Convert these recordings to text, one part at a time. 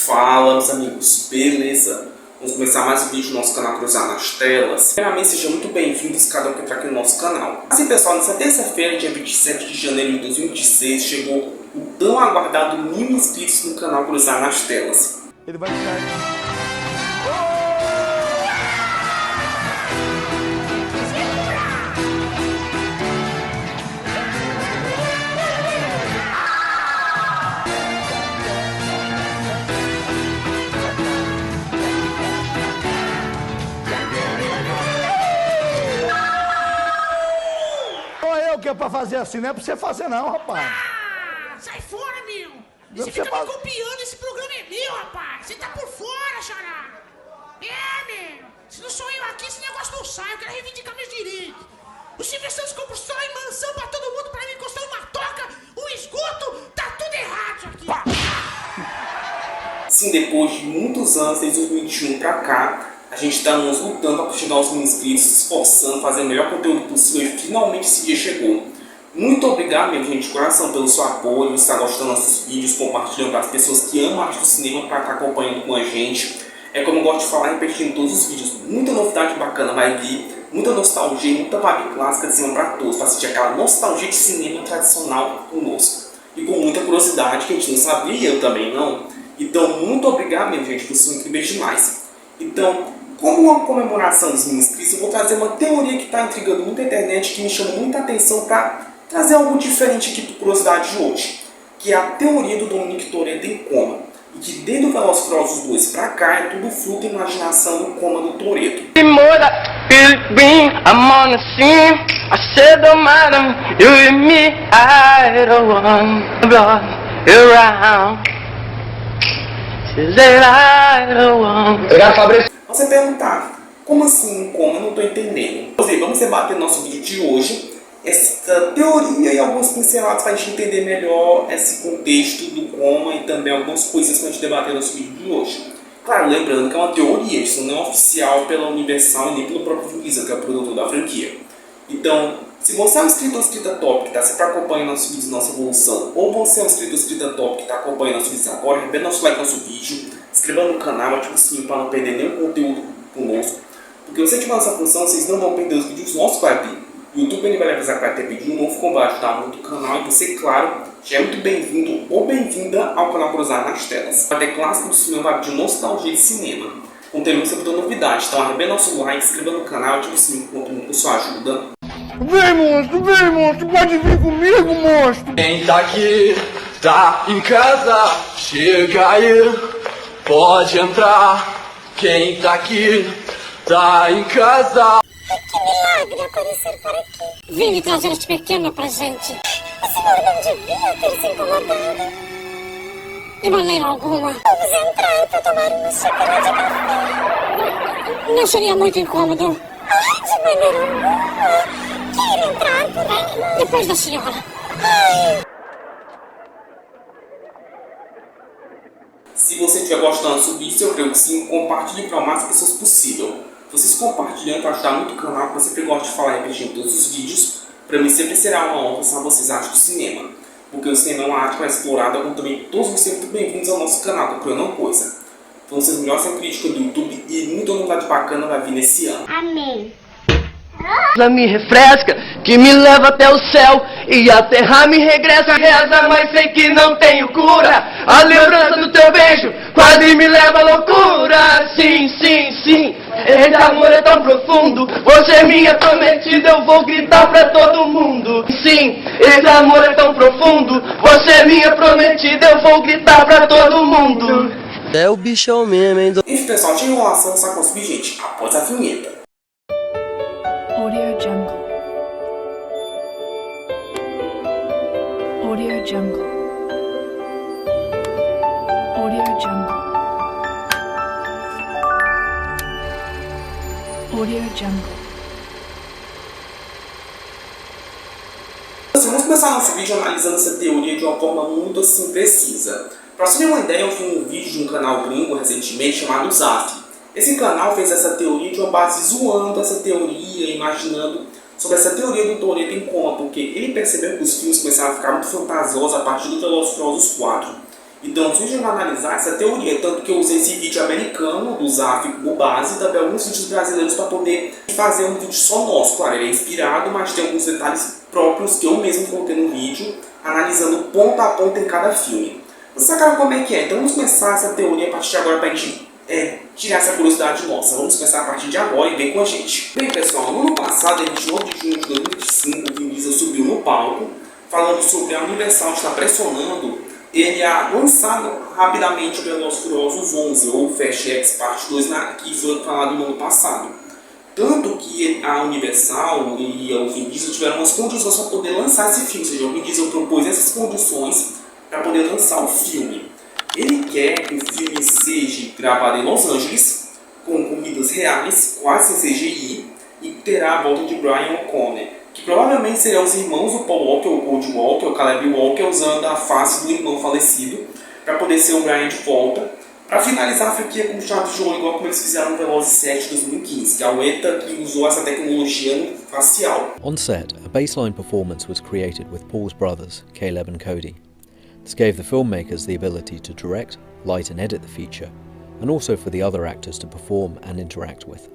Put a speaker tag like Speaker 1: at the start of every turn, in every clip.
Speaker 1: Fala, meus amigos, beleza? Vamos começar mais um vídeo do nosso canal Cruzar nas Telas. Primeiramente, sejam muito bem-vindos cada um que está aqui no nosso canal. Assim, pessoal, nessa terça-feira, dia 27 de janeiro de 2026, chegou o tão aguardado 1000 inscritos no canal Cruzar nas Telas.
Speaker 2: Ele vai ficar... que é pra fazer assim, não é pra você fazer não, rapaz.
Speaker 3: Ah, sai fora, meu. Você fica me copiando, esse programa é meu, rapaz. Você tá por fora, xará. Meu. Se não sou eu aqui, esse negócio não sai. Eu quero reivindicar meus direitos. O Silvio Santos constrói mansão pra todo mundo, pra mim construir uma toca, um esgoto. Tá tudo errado isso aqui. Pá.
Speaker 1: Sim, depois de muitos anos, desde 2021 pra cá, a gente está nos lutando para chegar aos 1000 inscritos, se esforçando, fazendo o melhor conteúdo possível e finalmente esse dia chegou. Muito obrigado mesmo, gente, de coração, pelo seu apoio, estar gostando dos nossos vídeos, compartilhando para as pessoas que amam a arte do cinema para estar acompanhando com a gente. É como eu gosto de falar, repetindo todos os vídeos, muita novidade bacana vai vir, muita nostalgia, muita vibe clássica de cinema para todos, para sentir aquela nostalgia de cinema tradicional conosco. E com muita curiosidade, que a gente não sabia e eu também não. Então, muito obrigado mesmo, gente, por ser incrível demais. Então, como uma comemoração dos 1000 inscritos, eu vou trazer uma teoria que está intrigando muita internet, que me chama muita atenção para trazer algo diferente aqui para curiosidade de hoje, que é a teoria do Dominique Toretto em coma, e que desde o Velozes e Furiosos 2 para cá é tudo fruto da imaginação do coma do Toretto. Você perguntar, como assim, como? Eu não estou entendendo. Vamos debater no nosso vídeo de hoje essa teoria e alguns pincelados para a gente entender melhor esse contexto do coma e também algumas coisas para a gente debater no nosso vídeo de hoje. Claro, lembrando que é uma teoria, isso não é oficial pela Universal e nem pelo próprio Vin Diesel, que é o produtor da franquia. Então, se você é um inscrito ou inscrita top que está sempre acompanhando nossos vídeos, nossa evolução, ou você é um inscrito ou inscrita top que está acompanhando nossos vídeos agora, repete nosso like no nosso vídeo, inscreva no canal, ative o sininho para não perder nenhum conteúdo conosco. Porque você ativar essa função, vocês não vão perder os vídeos nossos que vai vir. O YouTube ele vai avisar que vai ter vídeo novo com baixo da do canal. E você, claro, já é muito bem-vindo ou bem-vinda ao canal Cruzar nas Telas. Vai ter clássico do cinema, vai de nostalgia de cinema. Conteúdo sempre toda novidade. Então arrebenta nosso like, inscreva no canal, ative o sininho com conteúdo com sua ajuda.
Speaker 2: Vem monstro, pode vir comigo, monstro.
Speaker 4: Quem tá aqui, tá em casa, chega aí, pode entrar. Quem tá aqui, tá em casa.
Speaker 5: Que milagre aparecer por aqui. Vim me trazer este pequeno pra gente. O senhor não devia ter se incomodado. De maneira alguma. Vamos entrar pra tomar uma xícara de café. Não seria muito incômodo. Ai, de maneira alguma. Quero entrar por aqui. Depois da senhora. Ai.
Speaker 1: Se você estiver gostando do vídeo, eu creio que sim, compartilhe para o máximo pessoas possível. Vocês compartilhando para ajudar muito o canal, que eu sempre gosto de falar repetindo todos os vídeos. Para mim sempre será uma honra ensinar vocês a arte do cinema. Porque o cinema é uma arte mais explorada, como também todos vocês muito bem-vindos ao nosso canal, do Criando Coisa. Então vocês melhores sem crítica do YouTube e muita novidade bacana vai vir nesse ano.
Speaker 5: Amém.
Speaker 4: Me refresca, que me leva até o céu, e a terra me regressa, reza, mas sei que não tenho cura. A lembrança do teu beijo quase me leva à loucura. Sim, sim, sim, esse amor é tão profundo. Você é minha prometida, eu vou gritar pra todo mundo. Sim, esse amor é tão profundo. Você é minha prometida, eu vou gritar pra todo mundo.
Speaker 6: É o bichão mesmo, hein?
Speaker 1: Enfim, pessoal, de enrolação, só consegui, gente, após a vinheta.
Speaker 7: Audio Jungle. Audio Jungle. Audio Jungle. Audio Jungle.
Speaker 1: Vamos começar nosso vídeo analisando essa teoria de uma forma muito assim precisa. Para você ter uma ideia, eu vi um vídeo de um canal gringo recentemente chamado Zaf. Esse canal fez essa teoria de uma base zoando essa teoria, imaginando sobre essa teoria do Toretto em coma, porque ele percebeu que os filmes começaram a ficar muito fantasiosos a partir do Velozes e Furiosos 4. Então, sugiro analisar essa teoria, tanto que eu usei esse vídeo americano do Zaf como base e também alguns vídeos brasileiros para poder fazer um vídeo só nosso. Claro, ele é inspirado, mas tem alguns detalhes próprios que eu mesmo coloquei no vídeo, analisando ponto a ponto em cada filme. Você sabe como é que é? Então vamos começar essa teoria a partir de agora para a gente tirar essa curiosidade nossa. Vamos começar a partir de agora e vem com a gente. Bem, pessoal, no ano passado, em 29 de junho de 2025, o Vin Diesel subiu no palco falando sobre a Universal estar pressionando ele a lançar rapidamente o Velozes e Furiosos 11 ou Fast X Parte 2, que foi falado no ano passado. Tanto que a Universal e o Vin Diesel tiveram umas condições para poder lançar esse filme, ou seja, o Vin Diesel propôs essas condições para poder lançar o filme. Ele quer que o filme seja gravado em Los Angeles, com corridas reais, quase sem CGI, e terá a volta de Brian O'Connor, que provavelmente serão os irmãos do Paul Walker, o Cold Walker, o Caleb Walker, usando a face do irmão falecido, para poder ser o Brian de volta, para finalizar a franquia com chaves de ouro, igual como eles fizeram no Velozes 7 de 2015, que é o ETA que usou essa tecnologia facial.
Speaker 8: On set, a baseline performance was created with Paul's brothers, Caleb and Cody. This gave the filmmakers the ability to direct, light and edit the feature, and also for the other actors to perform and interact with.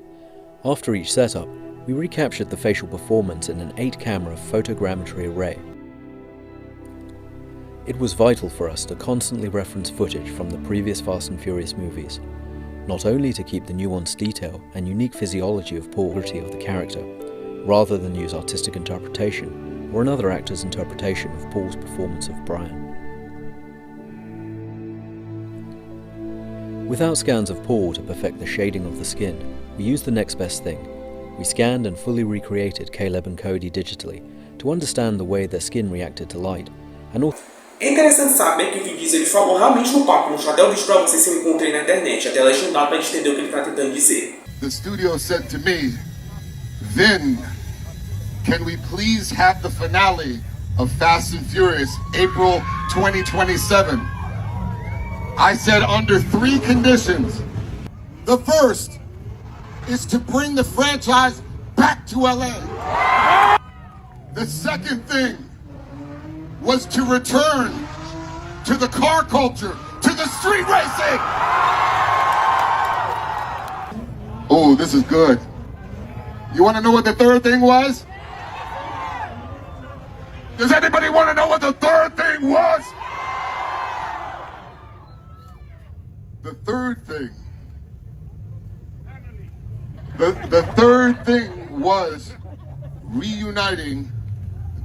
Speaker 8: After each setup, we recaptured the facial performance in an 8-camera photogrammetry array. It was vital for us to constantly reference footage from the previous Fast and Furious movies, not only to keep the nuanced detail and unique physiology of Paul of the character, rather than use artistic interpretation or another actor's interpretation of Paul's performance of Brian. Without scans of Paul to perfect the shading of the skin, we used the next best thing. We scanned and fully recreated Caleb and Cody digitally to understand the way their skin reacted to light, and also...
Speaker 1: É interessante saber que o Vin Diesel ele falou realmente no palco, vou mostrar até o vídeo pra vocês se eu encontrei na internet, até legendado pra gente entender o que ele tá tentando dizer.
Speaker 9: The studio said to me, Vin, can we please have the finale of Fast and Furious April 2027? I said under 3 conditions. The first is to bring the franchise back to LA. The second thing was to return to the car culture, to the street racing. Oh, this is good. You want to know what the third thing was? Does anybody want to know what the third thing was? The third thing. The third thing was reuniting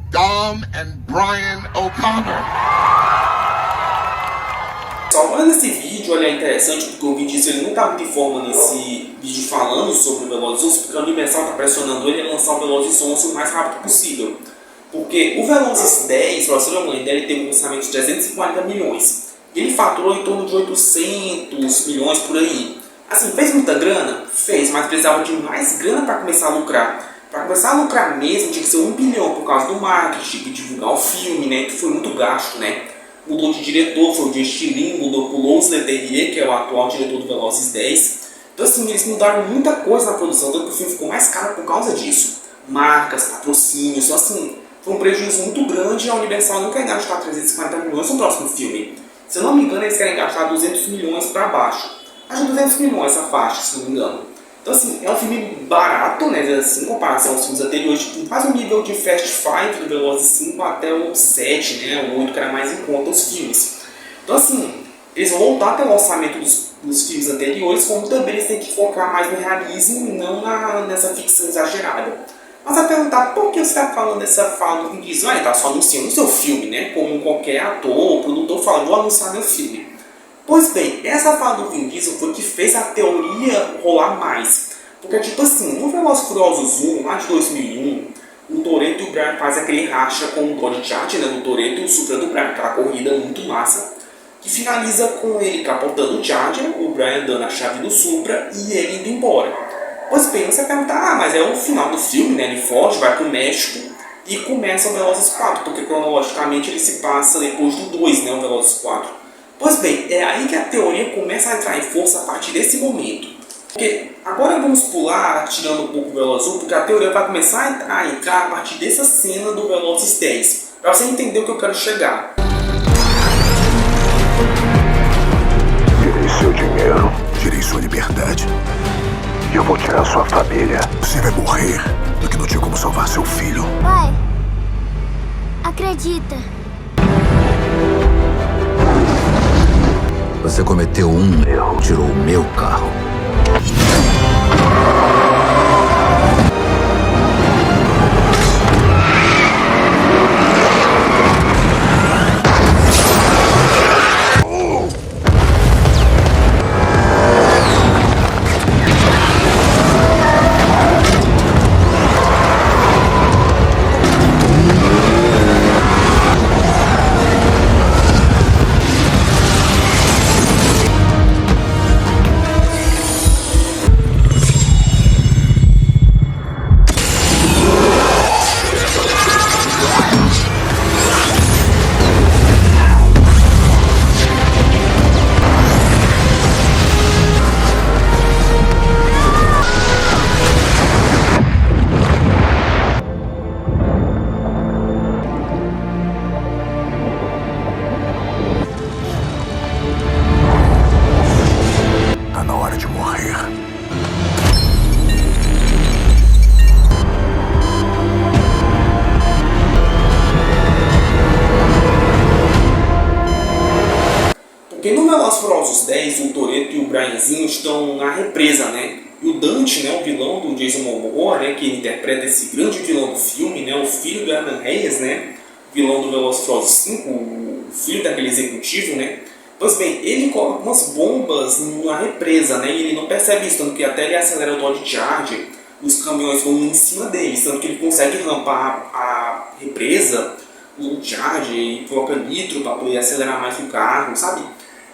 Speaker 9: Dom and Brian O'Connor.
Speaker 1: Só olhando esse vídeo, olha, é interessante porque o Vin Diesel ele não está muito em forma nesse vídeo falando sobre o Velozes 11, porque a Universal está pressionando ele a lançar o Velozes 11 o mais rápido possível. Porque o Velozes 10, para você ter uma ideia, ele teve um orçamento de 340 milhões. E ele faturou em torno de 800 milhões por aí. Assim, fez muita grana? Fez, mas precisava de mais grana para começar a lucrar. Para começar a lucrar mesmo, tinha que ser 1 bilhão por causa do marketing, tinha que divulgar o filme, né? Que foi muito gasto, né? Mudou de diretor, foi o Jay Stilin, mudou pro Lons Leterrier, que é o atual diretor do Velozes 10. Então assim, eles mudaram muita coisa na produção, tanto que o filme ficou mais caro por causa disso. Marcas, patrocínios, então assim, foi um prejuízo muito grande e a Universal não quer gastar 350 milhões no próximo filme. Se eu não me engano, eles querem gastar 200 milhões para baixo. Acho que 200 milhões essa faixa, se não me engano. Então assim, é um filme barato, né, assim, em comparação aos filmes anteriores, tipo, quase o nível de Fast 5 do Velozes 5 até o 7, né, o 8 que era mais em conta os filmes. Então assim, eles vão voltar até o orçamento dos filmes anteriores, como também eles têm que focar mais no realismo e não nessa ficção exagerada. Mas vai perguntar, por que você está falando dessa fala do Vin Diesel? Ah, ele está só anunciando o seu filme, né, como qualquer ator ou produtor fala, vou anunciar meu filme. Pois bem, essa fala do Vin Diesel foi que fez a teoria rolar mais. Porque, tipo assim, no Velozes e Furiosos 1, lá de 2001, o Toretto e o Brian fazem aquele racha com o Dodge Charger, né, do Toretto e o Supra do Brian, aquela corrida muito massa, que finaliza com ele capotando o Charger, o Brian dando a chave do Supra e ele indo embora. Pois bem, você vai perguntar, mas é o final do filme, né, ele foge, vai pro México e começa o Velozes 4, porque cronologicamente ele se passa depois do 2, né, o Velozes 4. Pois bem, é aí que a teoria começa a entrar em força a partir desse momento. Porque agora vamos pular, tirando um pouco o Velozes 1, porque a teoria vai começar a entrar a partir dessa cena do Velozes 10. Para você entender o que eu quero chegar.
Speaker 10: sua família. Você vai morrer do que não tinha como salvar seu filho.
Speaker 5: Pai, acredita.
Speaker 10: Você cometeu um erro, tirou o meu carro. Tá na hora de morrer.
Speaker 1: Porque no Velozes e Furiosos 10, o Toretto e o Brianzinho estão na represa, né? E o Dante, né, o vilão do Jason Momoa, né, que interpreta esse grande vilão do filme, né, o filho do Hernan Reyes, né, vilão do Velozes e Furiosos 5, o filho daquele executivo, né? Pois bem, ele coloca umas bombas na represa, né? E ele não percebe isso, tanto que até ele acelera o Dodge Charger, os caminhões vão em cima dele, tanto que ele consegue rampar a represa, o Charger, e coloca nitro para poder acelerar mais o carro, sabe?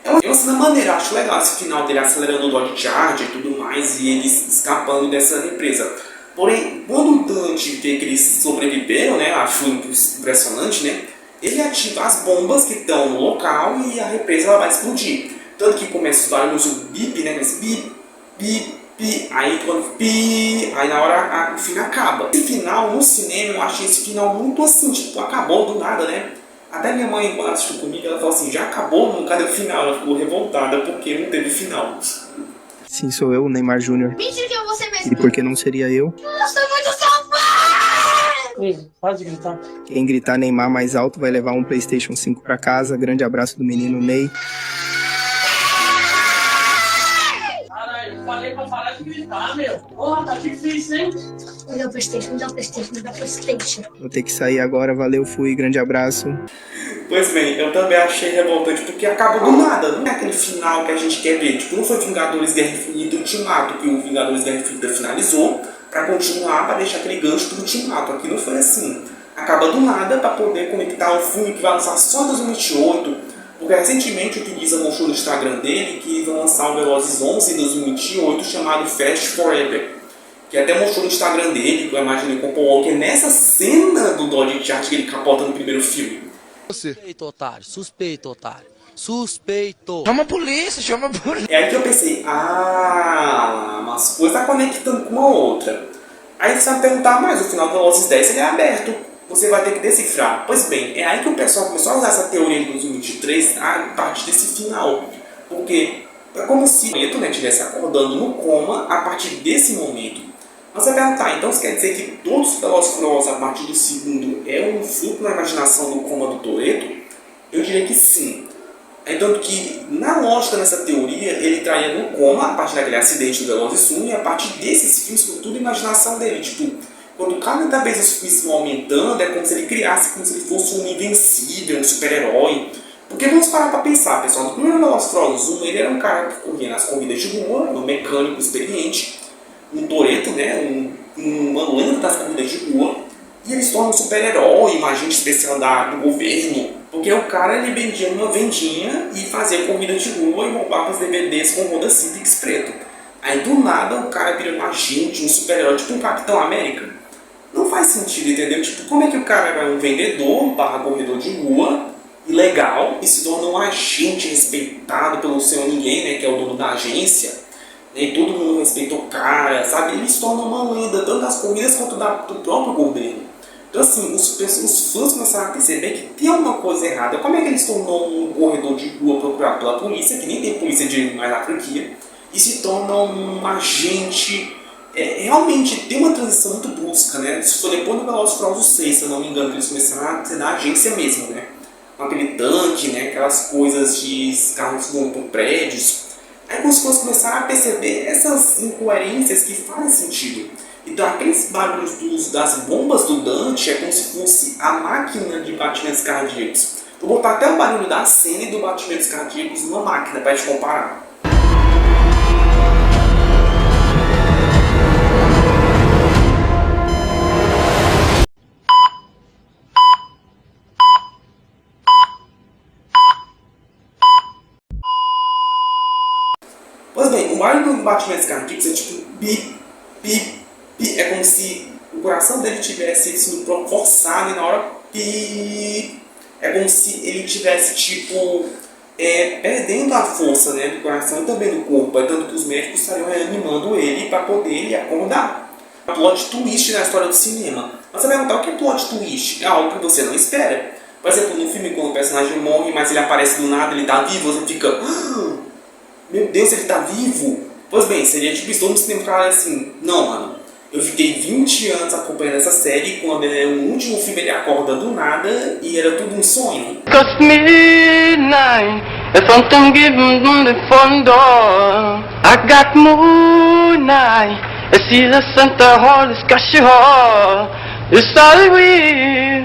Speaker 1: É uma cena maneira, acho legal esse final dele acelerando o Dodge Charger e tudo mais, e eles escapando dessa represa. Porém, quando o Dante vê que eles sobreviveram, né? Acho impressionante, né? Ele ativa as bombas que estão no local e a represa ela vai explodir. Tanto que começa os barulhos do bip, né? Esse bip, bip, bip. Aí quando bip, aí na hora o filme acaba. Esse final, no cinema, eu achei esse final muito assim, tipo, acabou do nada, né? Até minha mãe, quando assistiu comigo, ela falou assim, já acabou? Não, cadê o final? Ela ficou revoltada porque não teve final.
Speaker 11: Sim, sou eu, Neymar Júnior.
Speaker 3: Mentira que é você mesmo.
Speaker 11: E por que não seria eu?
Speaker 3: Eu sou muito safado!
Speaker 12: Pode gritar.
Speaker 11: Quem gritar Neymar mais alto vai levar um PlayStation 5 pra casa. Grande abraço do menino Ney.
Speaker 12: Caralho, falei pra parar de gritar, meu. Porra, tá difícil, hein?
Speaker 5: Me dá o PlayStation, me dá o PlayStation, me dá o PlayStation.
Speaker 11: Vou ter que sair agora. Valeu, fui. Grande abraço.
Speaker 1: Pois bem, eu também achei revoltante porque acabou do nada. Não é aquele final que a gente quer ver. Tipo, não foi Vingadores Guerra Infinita e Ultimato que o Vingadores Guerra Infinita finalizou para continuar, para deixar aquele gancho do Ultimato. Aqui não foi assim. Acaba do nada para poder conectar um filme que vai lançar só em 2028. Porque recentemente o Vin Diesel mostrou no Instagram dele que vão lançar o Velozes 11 em 2028 chamado Fast Forever. Que até mostrou no Instagram dele, com a imagem dele com o Paul Walker, nessa cena do Dodge Charger que ele capota no primeiro filme.
Speaker 6: Suspeito, otário. Suspeito, otário. Suspeito.
Speaker 2: Chama a polícia, chama a polícia.
Speaker 1: É aí que eu pensei, umas coisas tá conectando com uma outra. Aí você vai perguntar, mas o final do Velozes 10 ele é aberto. Você vai ter que decifrar. Pois bem, é aí que o pessoal começou a usar essa teoria de 2023 a partir desse final. Porque é como se o Toretto, né, estivesse acordando no coma a partir desse momento. Mas você vai perguntar, então isso quer dizer que todos os Velozes e Furiosos a partir do segundo é um fruto na imaginação do coma do Toretto? Eu diria que sim. Então, que na lógica dessa teoria, ele traía no coma a partir daquele acidente do Velozes 1 e a partir desses filmes foi tudo a imaginação dele. Tipo, quando cada vez os filmes vão aumentando, é como se ele criasse, como se ele fosse um invencível, um super-herói. Porque vamos parar pra pensar, pessoal. No primeiro Velozes e Furiosos 1, ele era um cara que corria nas corridas de rua, um mecânico experiente, um Toretto, né, uma lenda das corridas de rua, e ele se torna um super-herói, um agente especial do governo, porque o cara ele vendia numa vendinha e fazia corrida de rua e roubava os DVDs com Honda Civics preto. Aí do nada o cara vira um agente, um super-herói, tipo um Capitão América. Não faz sentido, entendeu? Tipo, como é que o cara era um vendedor / corredor de rua, ilegal, e se torna um agente respeitado pelo seu ninguém, né, que é o dono da agência, e todo mundo respeita o cara, sabe? Ele se torna uma lenda, tanto das corridas quanto do próprio governo. Então assim, os fãs começaram a perceber que tem alguma coisa errada. Como é que ele se tornou um corredor de rua procurado pela polícia, que nem tem polícia de mais na franquia, e se torna um agente realmente tem uma transição muito brusca, né? Se for depois do Velozes e Furiosos 6, se eu não me engano, que eles começaram a ser da agência mesmo, né? Com aquele tanque, né? Aquelas coisas de carros voando por prédios. Aí as pessoas começaram a perceber essas incoerências que fazem sentido. Então aqueles barulhos das bombas do Dante é como se fosse a máquina de batimentos cardíacos. Vou botar até o barulho da cena e do batimentos cardíacos numa máquina para gente comparar. Pois bem, o barulho do batimentos cardíacos é tipo pi, pi, pi. É como se o coração dele tivesse sido forçado e na hora pi. É como se ele tivesse tipo perdendo a força, né, do coração e também do corpo. É tanto que os médicos estariam reanimando ele para poder ele acordar. Plot twist na história do cinema. Mas você vai perguntar o que é plot twist? É algo que você não espera. Por exemplo, no filme quando o personagem morre, mas ele aparece do nada, ele tá vivo, você fica... Meu Deus, ele tá vivo? Pois bem, seria tipo isso, todo mundo se lembrar assim, não, mano, eu fiquei 20 anos acompanhando essa série e quando ele é o último filme ele acorda do nada e era tudo um sonho.
Speaker 4: Cause midnight, if something given from the front door, I got moonlight, I see the center hall, it's got your hall, it's all we,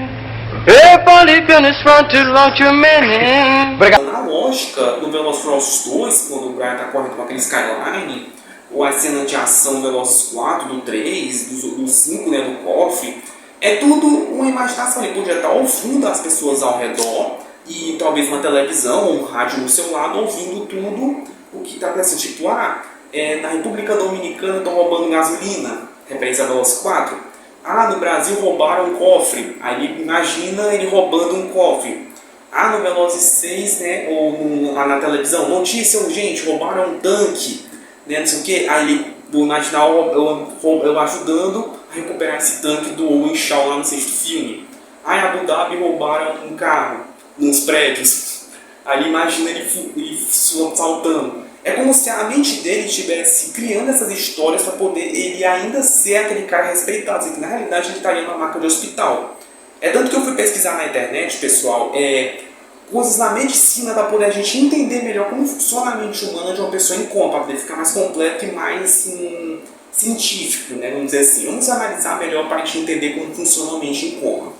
Speaker 4: everybody gonna run to launch your man.
Speaker 1: Na lógica, no Velozes e Furiosos 2, quando o Brian tá correndo com aquele Skyline, ou a cena de ação do Velozes 4, do 3, do 5, né, do cofre, é tudo uma imaginação. Ele podia estar ouvindo as pessoas ao redor e talvez uma televisão ou um rádio no seu lado ouvindo tudo o que está acontecendo. Tipo, na República Dominicana estão roubando gasolina, referência a Velozes 4. No Brasil roubaram um cofre, aí ele imagina ele roubando um cofre. No Velozes 6, né, ou lá na televisão, notícia urgente, roubaram um tanque, né, não sei o que, aí ele, vou imaginar eu ajudando a recuperar esse tanque do Owen Shaw lá no 6º filme. Em Abu Dhabi roubaram um carro, nos prédios, aí imagina ele saltando. É como se a mente dele estivesse criando essas histórias para poder ele ainda ser aquele cara respeitado, assim, que na realidade ele estaria numa marca de hospital. É tanto que eu fui pesquisar na internet, pessoal, coisas na medicina para poder a gente entender melhor como funciona a mente humana de uma pessoa em coma, para poder ficar mais completo e mais científico, né? Vamos dizer assim. Vamos analisar melhor para a gente entender como funciona a mente em coma.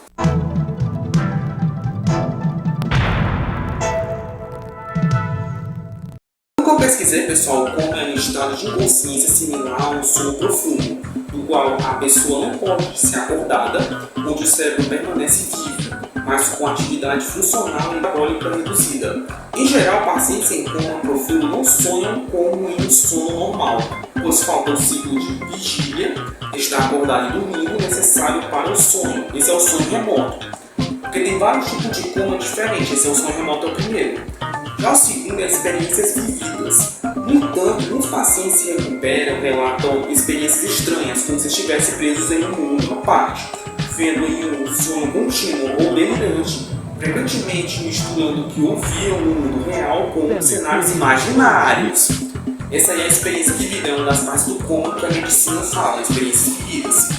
Speaker 1: Eu pesquisei, pessoal, como é um estado de inconsciência similar a um sono profundo, no qual a pessoa não pode ser acordada, onde o cérebro permanece vivo, mas com atividade funcional e metabólica reduzida. Em geral, pacientes em coma profundo não sonham como em um sono normal, pois falta o ciclo de vigília, estar acordado e dormindo, necessário para o sonho. Esse é o sonho remoto. Porque tem vários tipos de coma diferentes, esse é o sonho remoto, é o primeiro. Já o segundo é experiências vividas. No entanto, muitos pacientes se recuperam, relatam experiências estranhas, como se estivessem presos em um mundo à parte, vendo em um sonho contínuo ou delirante, frequentemente misturando o que ouviam no mundo real com cenários imaginários. Essa aí é a experiência vivida, é uma das partes do coma que a medicina fala, experiências vividas.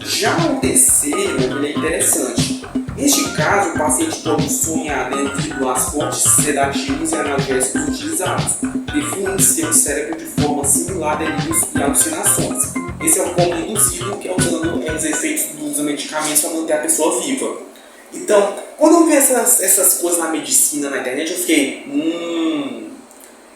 Speaker 1: Já o terceiro, ele é interessante. Neste caso, o paciente pode sonhar devido às fontes sedativos e analgésicos utilizados, influenciando o cérebro de forma similar a delírios e alucinações. Esse é o coma induzido, que é usando os efeitos dos medicamentos para manter a pessoa viva. Então, quando eu vi essas coisas na medicina, na internet, eu fiquei,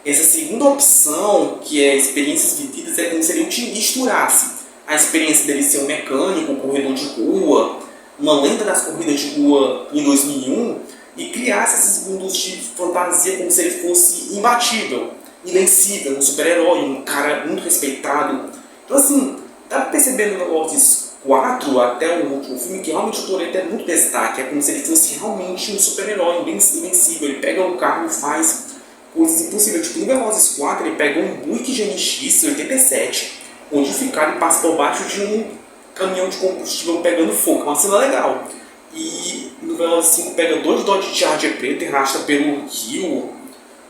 Speaker 1: essa segunda opção, que é experiências vividas, é como se ele misturasse a experiência dele ser um mecânico, um corredor de rua, uma lenda das corridas de rua em 2001 e criasse esses mundos de fantasia como se ele fosse imbatível, invencível, um super-herói, um cara muito respeitado. Então assim, dá pra perceber no Velozes 4 até o último filme que realmente o Toretto é muito destaque, é como se ele fosse realmente um super-herói, invencível, ele pega o carro e faz coisas impossíveis. Tipo, no Velozes 4 ele pega um Buick GNX 87, onde ficar e passa por baixo de um caminhão de combustível pegando fogo, uma cena legal. E no Velozes 5 pega 2 Dodge Charger preto e arrasta pelo rio.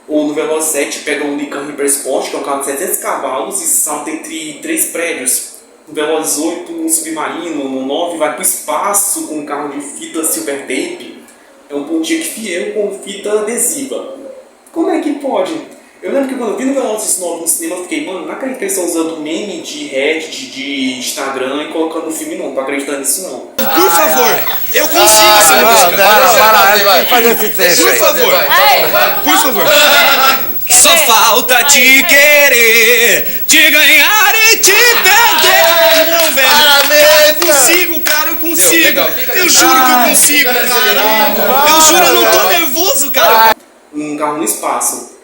Speaker 1: Ou no Velozes 7 pega um Lincoln Hyper Sport, que é um carro de 700 cavalos e salta entre 3 prédios. No Velozes 8, um submarino, no 9 vai para o espaço com um carro de fita silver tape. É um pontilho fiel com fita adesiva. Como é que pode? Eu lembro que quando eu vi no Velozes 9 no cinema, eu fiquei, mano, não acredito que eles estão usando meme de Reddit, de Instagram e colocando no filme, não. Tô acreditando nisso, não.
Speaker 13: Por favor, eu consigo essa música.
Speaker 14: Vai fazer esse texto.
Speaker 13: Por favor, por favor. Só falta te querer, te ganhar e te perder. Não, velho. Eu consigo, cara, eu consigo. Eu juro que eu consigo, cara. Eu juro, eu não tô nervoso, cara.
Speaker 1: Um carro no espaço.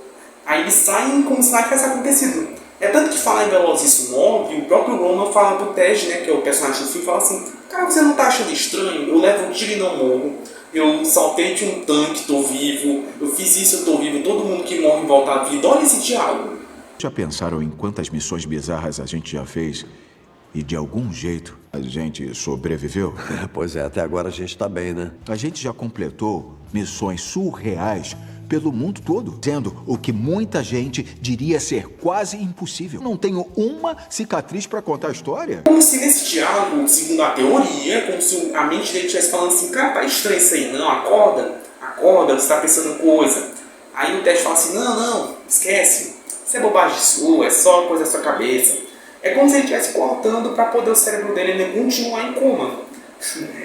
Speaker 1: Aí eles saem como se nada tivesse acontecido. É tanto que fala em Velozes 9, o próprio Roman fala pro Tej, né, que é o personagem do filme, fala assim: cara, você não tá achando estranho? Eu levo um tiro e não morro. Eu saltei de um tanque, tô vivo. Eu fiz isso, eu tô vivo. Todo mundo que morre volta à vida. Olha esse diálogo.
Speaker 10: Já pensaram em quantas missões bizarras a gente já fez? E de algum jeito a gente sobreviveu?
Speaker 14: Pois é, até agora a gente tá bem, né?
Speaker 10: A gente já completou missões surreais pelo mundo todo, sendo o que muita gente diria ser quase impossível. Não tenho uma cicatriz para contar a história.
Speaker 1: Como se nesse diálogo, segundo a teoria, como se a mente dele estivesse falando assim: cara, tá estranho isso aí, não, acorda, você tá pensando coisa. Aí o Ted fala assim: não, esquece, isso é bobagem sua, é só coisa da sua cabeça. É como se ele estivesse cortando para poder o cérebro dele ainda continuar em coma.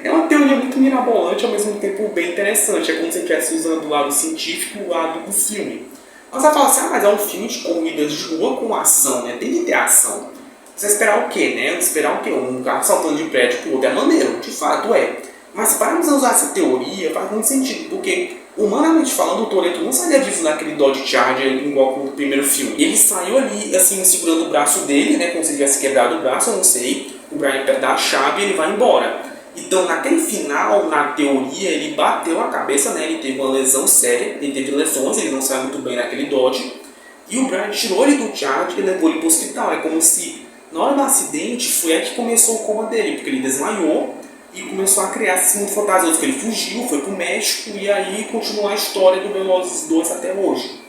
Speaker 1: É uma teoria muito mirabolante, ao mesmo tempo bem interessante. É como se ele estivesse usando o lado científico e o lado do filme. Mas você fala assim: mas é um filme de corridas de rua com ação, né? Tem que ter ação. Você vai esperar o quê, né? Esperar o quê? Um carro saltando de prédio pro outro é maneiro, de fato é. Mas se pararmos a usar essa teoria, faz muito sentido, porque, humanamente falando, o Toretto não sairia vivo naquele Dodge Charger igual no primeiro filme. Ele saiu ali, assim, segurando o braço dele, né? Como se ele tivesse quebrado o braço, eu não sei. O Brian perde a chave e ele vai embora. Então, naquele final, na teoria, ele bateu a cabeça, né? Ele teve uma lesão séria, ele teve lesões, ele não saiu muito bem naquele Dodge. E o Brian tirou ele do Charger e levou ele para o hospital. É como se, na hora do acidente, foi aí que começou o coma dele, porque ele desmaiou e começou a criar esse mundo fantasioso, que ele fugiu, foi pro México e aí continuou a história do Velozes 2 até hoje.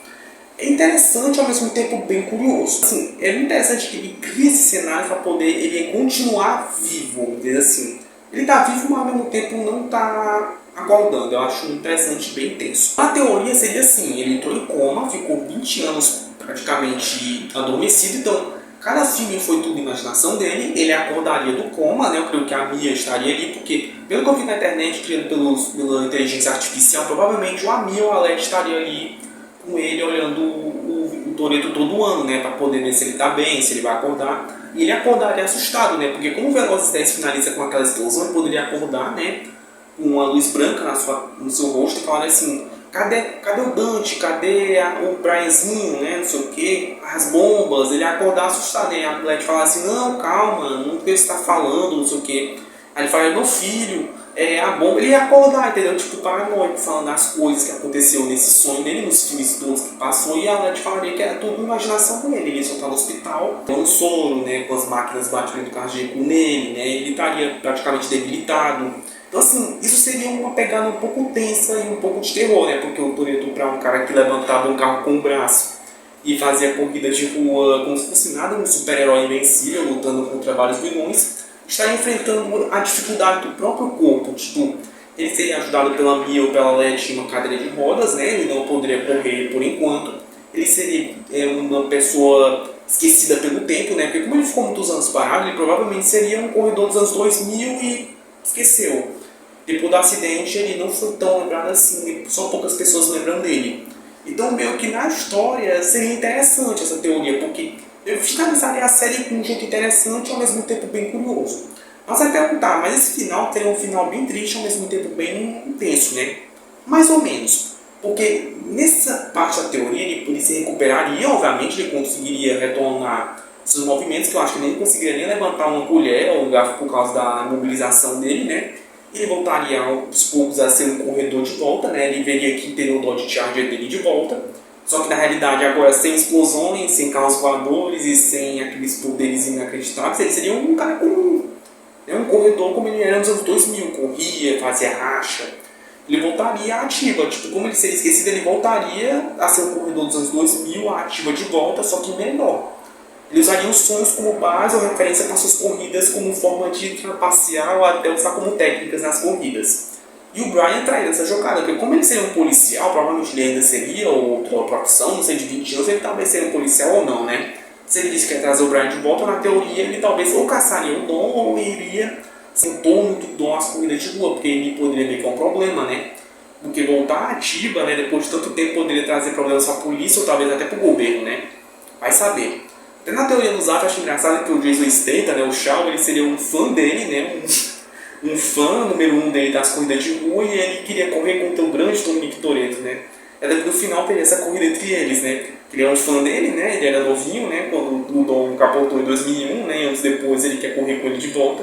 Speaker 1: É interessante, ao mesmo tempo bem curioso. Assim, é interessante que ele cria esse cenário para poder ele continuar vivo, vamos dizer assim. Ele está vivo, mas ao mesmo tempo não está acordando. Eu acho interessante, bem intenso. A teoria seria assim: ele entrou em coma, ficou 20 anos praticamente adormecido, então cada filme foi tudo imaginação dele. Ele acordaria do coma, né? Eu creio que a Mia estaria ali, porque pelo que eu vi na internet, criado pela inteligência artificial, provavelmente o Mia ou a Alex estaria ali com ele, olhando o Toretto todo ano, né? Para poder ver se ele está bem, se ele vai acordar. E ele acordaria assustado, né? Porque como o Velozes 10 finaliza com aquela explosão, ele poderia acordar, né? Com uma luz branca no seu rosto e falar assim: cadê o Dante? Cadê o Brianzinho, né? Não sei o que, as bombas. Ele ia acordar assustado, né? A mulher falar assim: não, calma, não sei o que você está falando, não sei o que. Aí ele fala: meu filho, a bomba. Ele ia acordar, entendeu? Tipo, paranoico, falando as coisas que aconteceu nesse sonho dele, nos filmes todos que passou. E a Led falaria que era tudo imaginação dele. Ele só estava no hospital, no sono, né? Com as máquinas batendo cardíaco nele, né? Ele estaria praticamente debilitado. Então, assim, isso seria uma pegada um pouco tensa e um pouco de terror, né? Porque o Toretto, para um cara que levantava um carro com o braço e fazia corrida de rua como se fosse nada, um super-herói invencível, lutando contra vários vilões, está enfrentando a dificuldade do próprio corpo. Tipo, ele seria ajudado pela Mia ou pela Led em uma cadeira de rodas, né? Ele não poderia correr por enquanto. Ele seria uma pessoa esquecida pelo tempo, né? Porque como ele ficou muitos anos parado, ele provavelmente seria um corredor dos anos 2000 e esqueceu. Depois do acidente, ele não foi tão lembrado assim, só poucas pessoas lembram dele. Então, meio que na história seria interessante essa teoria, porque eu finalizaria a série com um jeito interessante e ao mesmo tempo bem curioso. Mas você vai perguntar: mas esse final teria um final bem triste, ao mesmo tempo bem intenso, né? Mais ou menos. Porque nessa parte da teoria ele se recuperaria, obviamente, ele conseguiria retornar seus movimentos, que eu acho que ele nem conseguiria nem levantar uma colher ou um garfo por causa da mobilização dele, né? Ele voltaria aos poucos a ser um corredor de volta, né? Ele veria que teria o Dodge Charger dele de volta. Só que na realidade agora sem explosões, sem carros voadores e sem aqueles poderes inacreditáveis, ele seria um cara comum. Um corredor como ele era nos anos 2000, corria, fazia racha. Ele voltaria ativa, tipo, como ele seria esquecido, ele voltaria a ser um corredor dos anos 2000, ativa de volta, só que menor. Ele usaria os sonhos como base ou referência para suas corridas como forma de trapacear ou até usar como técnicas nas corridas. E o Brian traía essa jogada, porque como ele seria um policial, provavelmente ele ainda seria outra profissão, não sei, de 20 anos, ele talvez seria um policial ou não, né? Se ele disse que ia trazer o Brian de volta, na teoria ele talvez ou caçaria o Dom ou iria sentou muito o Dom às corridas de rua, porque ele poderia ver que é um problema, né? Porque voltar ativa, né, depois de tanto tempo, poderia trazer problemas para a polícia ou talvez até para o governo, né? Vai saber. Até na teoria dos atos, eu acho engraçado que o Jason Statham, né, o Shaw, ele seria um fã dele, né? Um fã número 1 dele das corridas de rua, e ele queria correr contra o grande Dominic Toretto, né? Até que no final teria essa corrida entre eles, né? Ele é um fã dele, né? Ele era novinho, né? Quando o Dom capotou em 2001, né? E anos depois ele quer correr com ele de volta.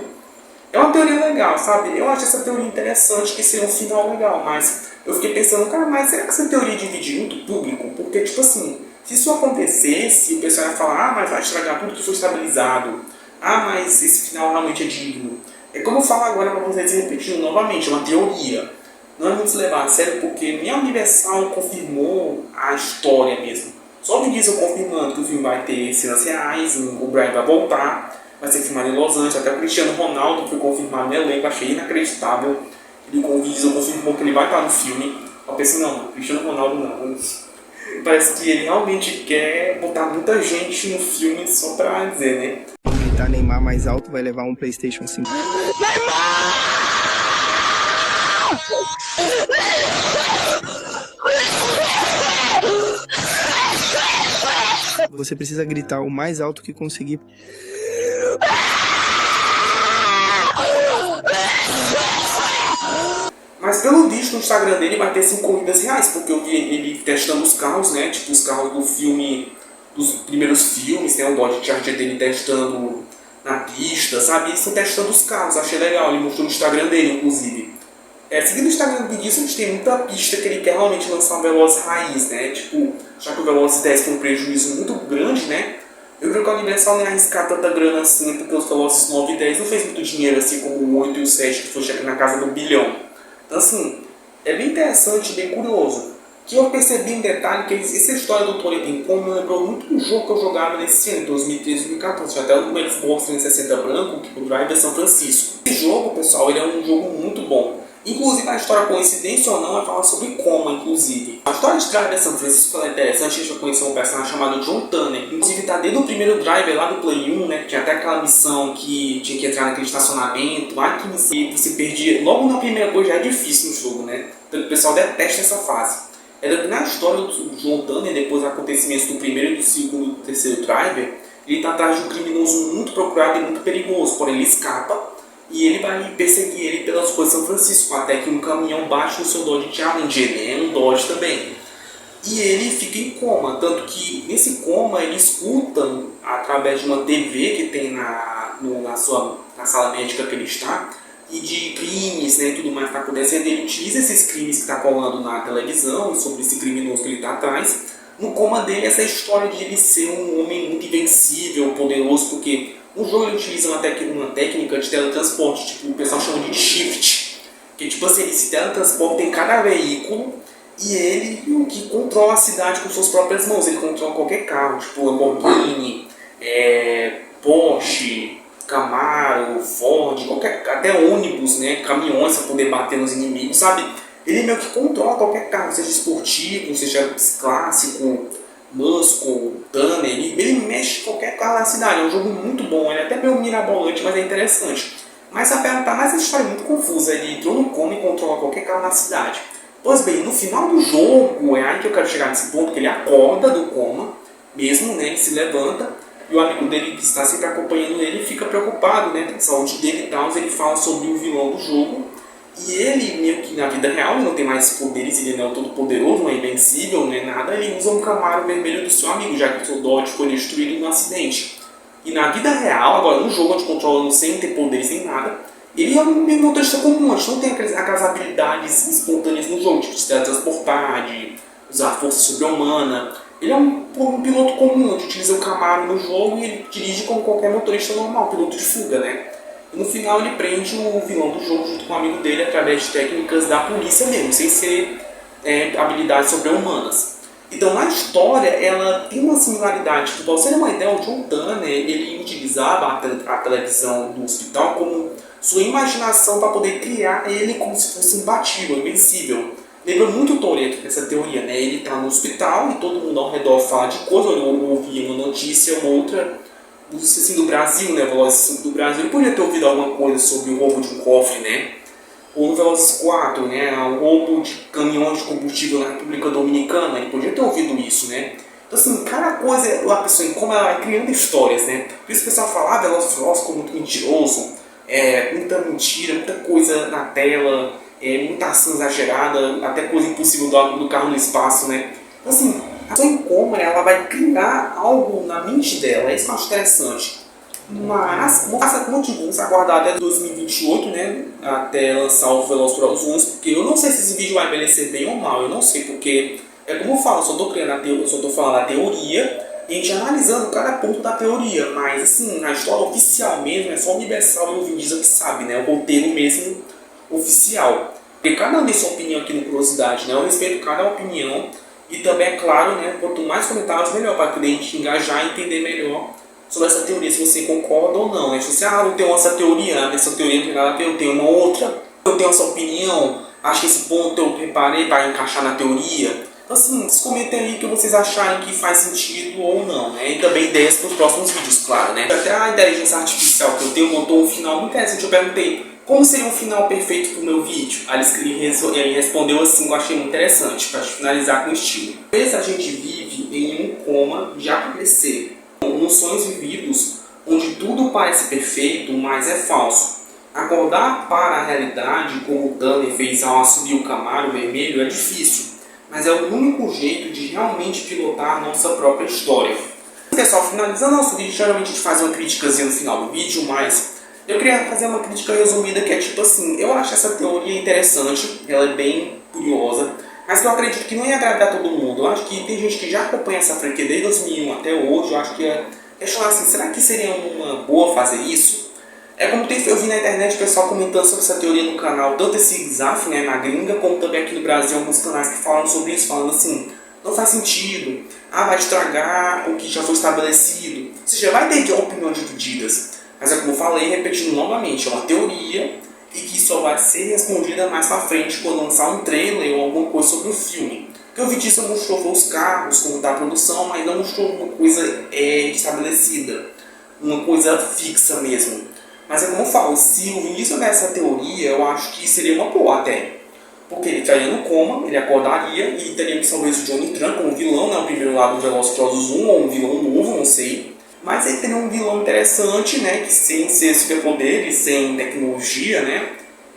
Speaker 1: É uma teoria legal, sabe? Eu acho essa teoria interessante, que seria um final legal, mas eu fiquei pensando, cara, mas será que essa teoria divide muito o público? Porque, tipo assim, se isso acontecesse, o pessoal ia falar, ah, mas vai estragar tudo que foi estabilizado. Ah, mas esse final realmente é digno. É como eu falo agora para vocês repetindo novamente, é uma teoria. Não é muito se levar a sério, porque nem a Universal confirmou a história mesmo. Só o Diesel confirmando que o filme vai ter cenas reais, o Brian vai voltar, vai ser filmado em Los Angeles, até o Cristiano Ronaldo foi confirmado no elenco, achei inacreditável. O Diesel confirmou que ele vai estar no filme. Eu pensei, não, Cristiano Ronaldo não. Parece que ele realmente quer botar muita gente no filme só pra dizer, né?
Speaker 11: Gritar Neymar mais alto vai levar um PlayStation 5. Você precisa gritar o mais alto que conseguir.
Speaker 1: Mas pelo visto no Instagram dele vai ter 5 corridas reais, porque eu vi ele testando os carros, né? Tipo os carros do filme, dos primeiros filmes, tem um Dodge Charger dele testando na pista, sabe? Eles estão testando os carros, achei legal, ele mostrou no Instagram dele, inclusive. Seguindo o Instagram do Vinícius, a gente tem muita pista que ele quer realmente lançar um Velozes raiz, né? Tipo, já que o Velozes 10 foi um prejuízo muito grande, né? Eu creio que a Universal nem arriscar tanta grana assim, porque os Velozes 9 e 10 não fez muito dinheiro assim como o 8 e o 7, que foi na casa do 1 bilhão. Então assim, é bem interessante, bem curioso. Que eu percebi em detalhe que essa história do Toretto em coma me lembrou muito do jogo que eu jogava nesse ano, 2013 e 2014. Até no Xbox 360 branco, que o Drive é São Francisco. Esse jogo, pessoal, ele é um jogo muito bom. Inclusive, a história, coincidência ou não, é falar sobre coma, inclusive. A história de Driver São Francisco é interessante. A gente vai conhecer um personagem chamado John Tanner. Inclusive, tá desde o primeiro Driver lá do Play 1, né? Tinha até aquela missão que tinha que entrar naquele estacionamento. Ai, que missão que você perdia. Logo na primeira coisa já é difícil no jogo, né? Então, o pessoal detesta essa fase. Na história do John Tanner, depois dos acontecimentos do primeiro, do segundo e do terceiro Driver, ele tá atrás de um criminoso muito procurado e muito perigoso. Porém, ele escapa. E ele vai perseguir ele pelas ruas de São Francisco, até que um caminhão bate no seu Dodge Challenger, né? Um Dodge também. E ele fica em coma, tanto que nesse coma ele escuta, através de uma TV que tem na sala médica que ele está, e de crimes, né, tudo mais que está acontecendo. Ele utiliza esses crimes que está colando na televisão, sobre esse criminoso que ele está atrás. No coma dele, essa história de ele ser um homem muito invencível, poderoso, porque no jogo ele utiliza uma técnica de teletransporte, tipo, o pessoal chama de shift, que tipo assim, ele se teletransporta em cada veículo e ele o que controla a cidade com suas próprias mãos. Ele controla qualquer carro, tipo Lamborghini, Porsche, Camaro, Ford, até ônibus, né, caminhões para poder bater nos inimigos, sabe? Ele meio que controla qualquer carro, seja esportivo, seja clássico, Muscle, Tanner, ele mexe qualquer carro na cidade. É um jogo muito bom, ele é até meio mirabolante, mas é interessante. Mas a perguntar, mas a história é muito confusa. Ele entrou no coma e controla qualquer carro na cidade. Pois bem, no final do jogo, é aí que eu quero chegar nesse ponto, que ele acorda do coma, mesmo, né, ele se levanta, e o amigo dele que está sempre acompanhando ele fica preocupado, né, com a saúde dele e tal. Ele fala sobre o vilão do jogo. E ele, meio que na vida real, ele não tem mais poderes, ele não é todo poderoso, não é invencível, não é nada. Ele usa um Camaro vermelho do seu amigo, já que o seu Dodge foi destruído no acidente. E na vida real, agora no jogo, onde controlando sem ter poderes nem nada, ele é um motorista comum, a gente não tem aquelas habilidades espontâneas no jogo, tipo de se teletransportar, de usar força sobre-humana. Ele é um piloto comum, onde utiliza o Camaro no jogo e ele dirige como qualquer motorista normal, piloto de fuga, né? No final ele prende o vilão do jogo junto com o amigo dele através de técnicas da polícia mesmo, sem ser habilidades sobre-humanas. Então, na história, ela tem uma similaridade. Para você ter uma ideia, o John Tanner, ele utilizava a televisão do hospital como sua imaginação para poder criar ele como se fosse imbatível, invencível. Lembra muito o Toretto essa teoria, né? Ele está no hospital e todo mundo ao redor fala de coisa, ou ouvia uma notícia, uma outra, assim, do Brasil, né? Velozes do Brasil. Ele podia ter ouvido alguma coisa sobre o roubo de um cofre, né? Ou no Velozes 4, né? O roubo de caminhões de combustível na República Dominicana. Ele podia ter ouvido isso, né? Então, assim, cada coisa, a pessoa, como ela vai criando histórias, né? Por isso o pessoal fala, Velozes e Furiosos ficou muito mentiroso, muita mentira, muita coisa na tela, muita ação exagerada, até coisa impossível do carro no espaço, né? Então, assim, a pessoa em coma, ela vai criar algo na mente dela, é isso que eu acho interessante. Mas, vamos aguardar até 2028, né? Até lançar o Velozes e Furiosos 11, porque eu não sei se esse vídeo vai envelhecer bem ou mal, eu não sei, porque, como eu falo, eu só tô falando a teoria, e a gente analisando cada ponto da teoria, mas assim, a história oficial mesmo é só Universal e o Vin Diesel que sabe, né? O roteiro mesmo oficial. Porque cada um tem sua opinião aqui no Curiosidade, né? Eu respeito cada opinião e também, é claro, né? Quanto mais comentários, melhor, para poder a gente engajar e entender melhor sobre essa teoria, se você concorda ou não, né? Se você, eu tenho essa teoria, essa teoria não tem nada a ver, eu tenho uma outra, eu tenho essa opinião, acho que esse ponto eu preparei para encaixar na teoria. Então, assim, vocês comentem aí o que vocês acharem que faz sentido ou não, né? E também ideias para os próximos vídeos, claro, né? Até a inteligência artificial que eu tenho montou um final muito interessante. Eu perguntei como seria um final perfeito para o meu vídeo. Aí ele respondeu assim, eu achei muito interessante, para finalizar com estilo. Às vezes a gente vive em um coma de adormecer, nos sonhos vividos, onde tudo parece perfeito, mas é falso. Acordar para a realidade, como o Tanner fez ao subir o Camaro vermelho, é difícil. Mas é o único jeito de realmente pilotar a nossa própria história. Pessoal, finalizando nosso vídeo, geralmente a gente faz uma criticazinha no final do vídeo, mas eu queria fazer uma crítica resumida que é tipo assim, eu acho essa teoria interessante, ela é bem curiosa, mas eu acredito que não ia agradar todo mundo. Eu acho que tem gente que já acompanha essa franquia desde 2001 até hoje, eu acho que ia questionar assim, será que seria uma boa fazer isso? É como eu vi na internet o pessoal comentando sobre essa teoria no canal, tanto esse Zaf, né, na gringa, como também aqui no Brasil, alguns canais que falam sobre isso, falando assim, não faz sentido, vai estragar o que já foi estabelecido. Ou seja, vai ter opiniões divididas. Mas é como eu falei, repetindo novamente, é uma teoria e que só vai ser respondida mais pra frente quando lançar um trailer ou alguma coisa sobre o filme. Porque o Vin Diesel mostrou os carros, como está a produção, mas não mostrou uma coisa estabelecida, uma coisa fixa mesmo. Mas é como eu falo, se o Vin Diesel dessa teoria, eu acho que seria uma boa até. Porque ele estaria no coma, ele acordaria e teríamos talvez o Johnny Tran como vilão, né? O primeiro lado do Velozes e Furiosos 1, ou um vilão novo, não sei. Mas ele teria um vilão interessante, né? Que sem ser superpoderes, sem tecnologia, né?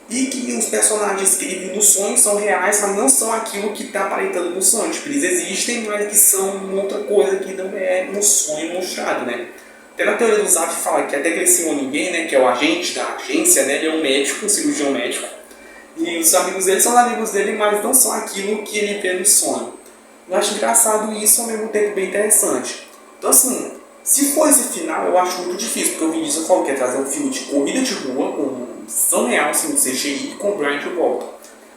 Speaker 1: E que os personagens que ele viu no sonho são reais, mas não são aquilo que está aparentando no sonho. Tipo, eles existem, mas que são outra coisa que não é no sonho mostrado, né? Até na teoria do Zaf fala que até que ele senhor ninguém, né, que é o agente da agência, né, ele é um médico, um cirurgião médico. E os amigos dele são amigos dele, mas não são aquilo que ele vê no sonho. Eu acho engraçado isso, ao mesmo tempo bem interessante. Então assim, se for esse final, eu acho muito difícil, porque o Vin Diesel falou que ia trazer um filme de corrida de rua, com ação real, assim, de CGI, com o Brian de volta.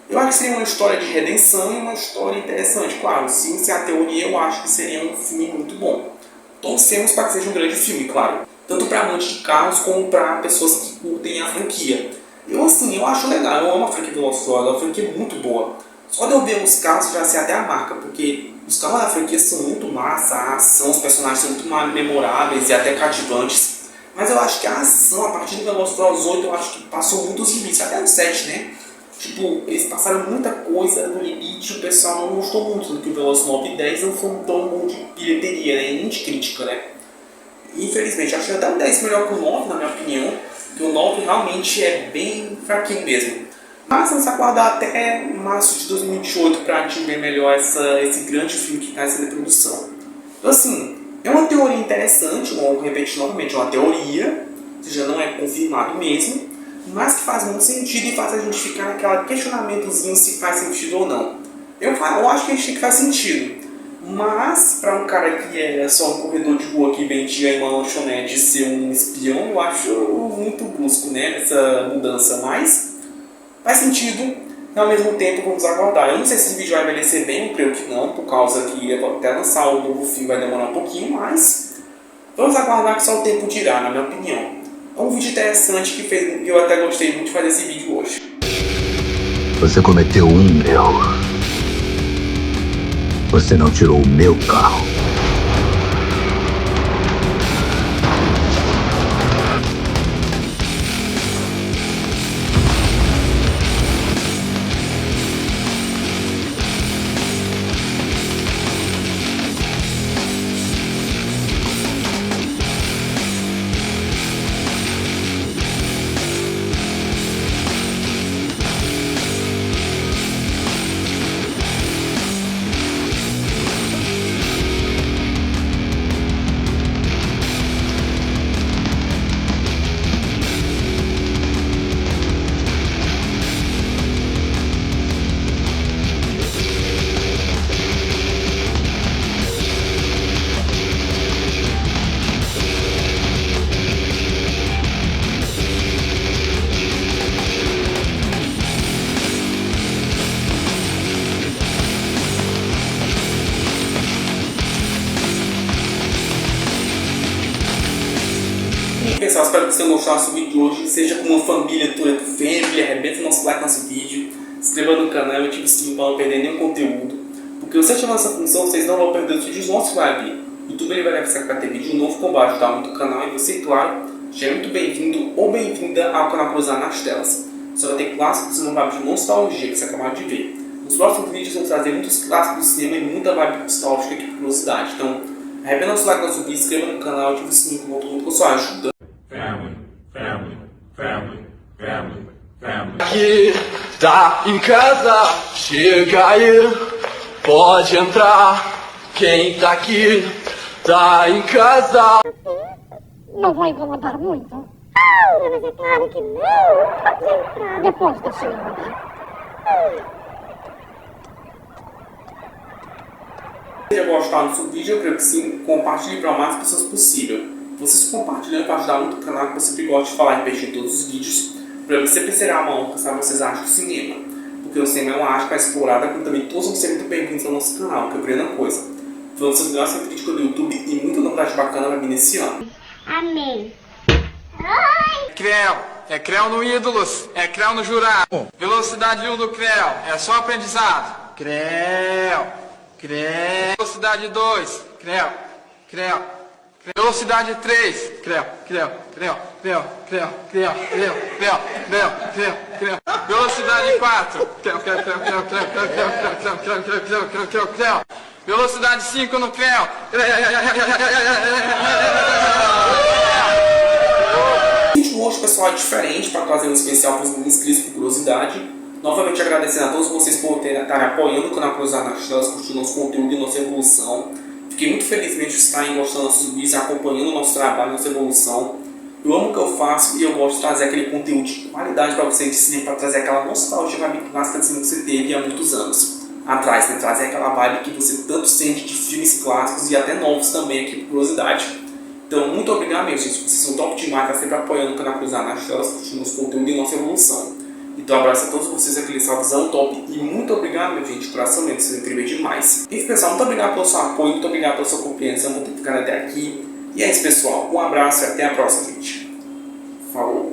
Speaker 1: Eu acho que seria uma história de redenção e uma história interessante. Claro, se a teoria, eu acho que seria um filme muito bom. Torcemos para que seja um grande filme, claro. Tanto para amantes de carros, como para pessoas que curtem a franquia. Eu acho legal, eu amo a franquia do Velozes e Furiosos, é uma franquia muito boa. Só de eu ver os carros, já sei até a marca, porque os carros da franquia são muito massa, a ação, os personagens são muito mais memoráveis e até cativantes. Mas eu acho que a ação, a partir do Velozes e Furiosos 8, eu acho que passou muitos limites, até no 7, né? Tipo, eles passaram muita coisa do limite e o pessoal não gostou muito do que o Velozes 9 e 10 não foi tão bom de bilheteria, né? Nem de crítica, né? Infelizmente, acho que até o 10 melhor que o 9, na minha opinião, que o 9 realmente é bem fraquinho mesmo. Mas vamos aguardar até março de 2028 para a gente ver melhor esse grande filme que está sendo em produção. Então assim, é uma teoria interessante, vou repetir novamente, é uma teoria, ou seja, não é confirmado mesmo, mas que faz muito sentido e faz a gente ficar naquele questionamentozinho se faz sentido ou não. Eu acho que a gente tem que faz sentido, mas para um cara que era só um corredor de rua que vendia em uma lanchonete ser um espião, eu acho muito brusco, né, essa mudança, mas faz sentido. E ao mesmo tempo vamos aguardar. Eu não sei se esse vídeo vai envelhecer bem, eu creio que não, por causa que até lançar o novo filme vai demorar um pouquinho, mas vamos aguardar que só o tempo dirá, na minha opinião. É um vídeo interessante que eu até gostei muito de fazer esse vídeo hoje.
Speaker 10: Você cometeu um erro. Você não tirou o meu carro.
Speaker 1: Pessoal, espero que vocês tenham gostado do vídeo de hoje. Seja com uma família toda do Family, arrebenta o nosso like no nosso vídeo, se inscreva no canal e ative o sininho para não perder nenhum conteúdo. Porque você ativando essa função, vocês não vão perder os vídeos nossos que vai vir. O YouTube ele vai avisar que vai ter vídeo novo com baixo, tá? Muito canal e você, claro, já é muito bem-vindo ou bem-vinda ao canal Cruzar nas Telas. Você vai ter clássicos e uma vibe de nostalgia que você acabou de ver. Nos próximos vídeos vamos trazer muitos clássicos do cinema e muita vibe nostálgica aqui por curiosidade. Então, arrebenta nosso like no nosso vídeo, se inscreva no canal e ative o sininho que muito com a sua ajuda.
Speaker 4: Aqui tá em casa, chega aí, pode entrar. Quem tá aqui tá em casa.
Speaker 5: Não vou incomodar muito? Ah, mas é claro que não. Pode entrar depois da senhora.
Speaker 1: Se você gostar do vídeo, eu creio que sim, compartilhe para o mais pessoas possível. Vocês compartilhando para ajudar muito o canal, que eu sempre gosto de falar e investir em todos os vídeos. Para você perceberá uma honra saber o que vocês acham do cinema. Porque o cinema é uma arte para explorada, como também todos vão ser muito bem-vindos ao nosso canal, que é a primeira coisa. Então vocês ganham essa crítica do YouTube e muita novidade bacana vai vir nesse ano.
Speaker 5: Amém.
Speaker 15: Creu, é Creu no Ídolos, é Creu no Jurado. Velocidade 1 do Creu, é só aprendizado. Creu, Creu. Velocidade 2, Creu, Creu. Velocidade 3, Creu, Creu, Creu, Creu, Creu, Creu, Creu, Creu, Creu, Creu, Creu. Velocidade 4, Creu, Creu, Creu, Creu, Creu, Creu, Creu, Creu, Creu, Creu, Creu, Creu, Creu, Creu. Velocidade 5 no Creu.
Speaker 1: O vídeo hoje, pessoal, é diferente para trazer um especial para os inscritos por curiosidade. Novamente agradecendo a todos vocês por estarem apoiando o canal Cruzar nas Telas, curtindo nosso conteúdo e nossa evolução. Fiquei muito feliz de estarem gostando dos nossos vídeos, acompanhando o nosso trabalho, nossa evolução. Eu amo o que eu faço e eu gosto de trazer aquele conteúdo de qualidade para vocês de cinema, para trazer aquela nostalgia vibe clássica de cinema que você teve há muitos anos atrás, né? Trazer aquela vibe que você tanto sente de filmes clássicos e até novos também aqui por curiosidade. Então, muito obrigado mesmo, gente. Vocês são top demais, tá sempre apoiando o canal Cruzar nas Telas, curtindo nosso conteúdo e nossa evolução. Então, abraço a todos vocês, aquele salvezão top. E muito obrigado, meu gente, coração mesmo, vocês são incríveis demais. E pessoal, muito obrigado pelo seu apoio, muito obrigado pela sua compreensão, por ter ficado até aqui. E é isso, pessoal. Um abraço e até a próxima, gente. Falou!